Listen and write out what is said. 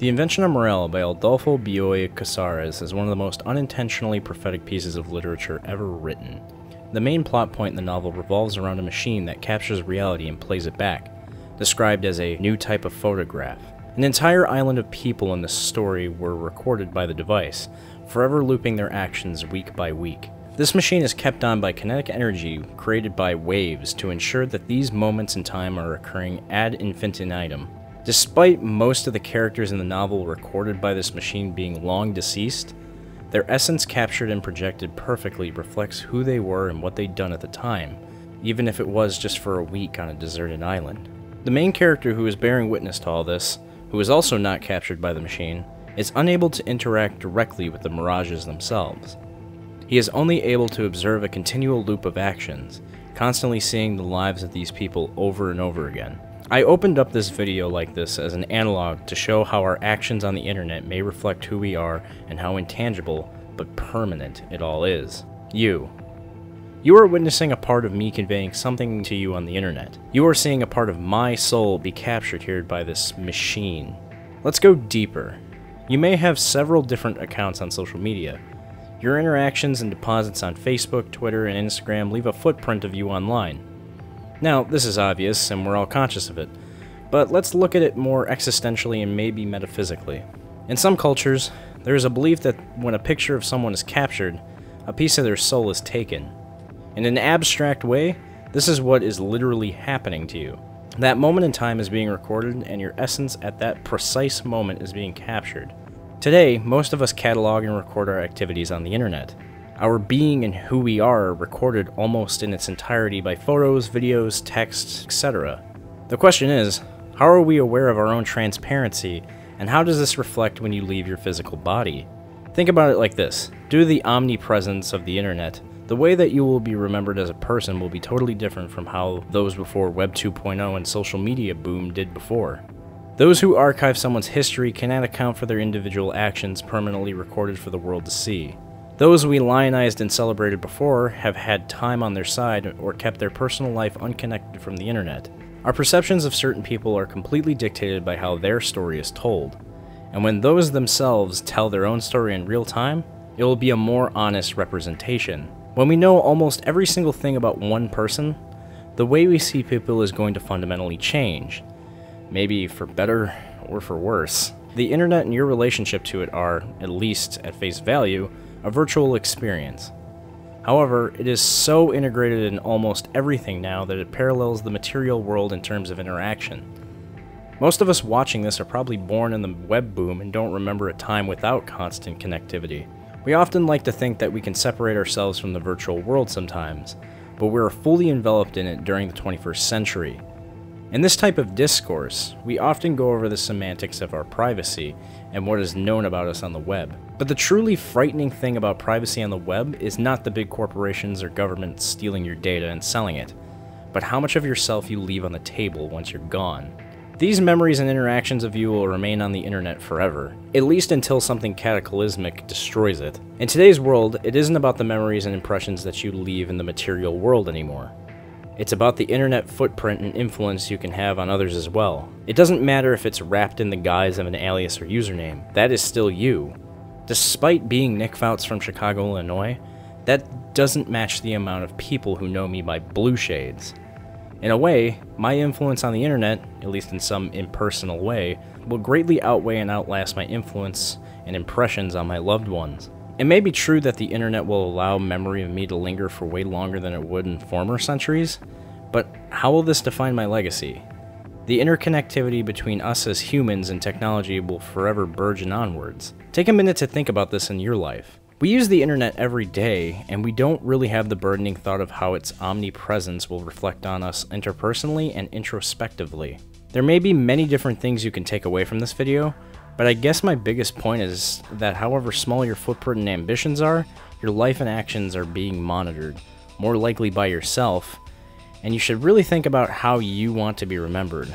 The Invention of Morel by Adolfo Bioy Casares is one of the most unintentionally prophetic pieces of literature ever written. The main plot point in the novel revolves around a machine that captures reality and plays it back, described as a new type of photograph. An entire island of people in this story were recorded by the device, forever looping their actions week by week. This machine is kept on by kinetic energy created by waves to ensure that these moments in time are occurring ad infinitum. Despite most of the characters in the novel recorded by this machine being long deceased, their essence captured and projected perfectly reflects who they were and what they'd done at the time, even if it was just for a week on a deserted island. The main character who is bearing witness to all this, who is also not captured by the machine, is unable to interact directly with the mirages themselves. He is only able to observe a continual loop of actions, constantly seeing the lives of these people over and over again. I opened up this video like this as an analog to show how our actions on the internet may reflect who we are and how intangible but permanent it all is. You are witnessing a part of me conveying something to you on the internet. You are seeing a part of my soul be captured here by this machine. Let's go deeper. You may have several different accounts on social media. Your interactions and deposits on Facebook, Twitter, and Instagram leave a footprint of you online. Now, this is obvious, and we're all conscious of it, but let's look at it more existentially and maybe metaphysically. In some cultures, there is a belief that when a picture of someone is captured, a piece of their soul is taken. In an abstract way, this is what is literally happening to you. That moment in time is being recorded, and your essence at that precise moment is being captured. Today, most of us catalog and record our activities on the internet. Our being and who we are recorded almost in its entirety by photos, videos, texts, etc. The question is, how are we aware of our own transparency, and how does this reflect when you leave your physical body? Think about it like this. Due to the omnipresence of the internet, the way that you will be remembered as a person will be totally different from how those before Web 2.0 and social media boom did before. Those who archive someone's history cannot account for their individual actions permanently recorded for the world to see. Those we lionized and celebrated before have had time on their side or kept their personal life unconnected from the internet. Our perceptions of certain people are completely dictated by how their story is told, and when those themselves tell their own story in real time, it will be a more honest representation. When we know almost every single thing about one person, the way we see people is going to fundamentally change, maybe for better or for worse. The internet and your relationship to it are, at least at face value, a virtual experience. However, it is so integrated in almost everything now that it parallels the material world in terms of interaction. Most of us watching this are probably born in the web boom and don't remember a time without constant connectivity. We often like to think that we can separate ourselves from the virtual world sometimes, but we're fully enveloped in it during the 21st century. In this type of discourse, we often go over the semantics of our privacy and what is known about us on the web. But the truly frightening thing about privacy on the web is not the big corporations or governments stealing your data and selling it, but how much of yourself you leave on the table once you're gone. These memories and interactions of you will remain on the internet forever, at least until something cataclysmic destroys it. In today's world, it isn't about the memories and impressions that you leave in the material world anymore. It's about the internet footprint and influence you can have on others as well. It doesn't matter if it's wrapped in the guise of an alias or username, that is still you. Despite being Nick Fouts from Chicago, Illinois, that doesn't match the amount of people who know me by BluShades. In a way, my influence on the internet, at least in some impersonal way, will greatly outweigh and outlast my influence and impressions on my loved ones. It may be true that the internet will allow memory of me to linger for way longer than it would in former centuries, but how will this define my legacy? The interconnectivity between us as humans and technology will forever burgeon onwards. Take a minute to think about this in your life. We use the internet every day, and we don't really have the burdening thought of how its omnipresence will reflect on us interpersonally and introspectively. There may be many different things you can take away from this video, but I guess my biggest point is that however small your footprint and ambitions are, your life and actions are being monitored, more likely by yourself, and you should really think about how you want to be remembered.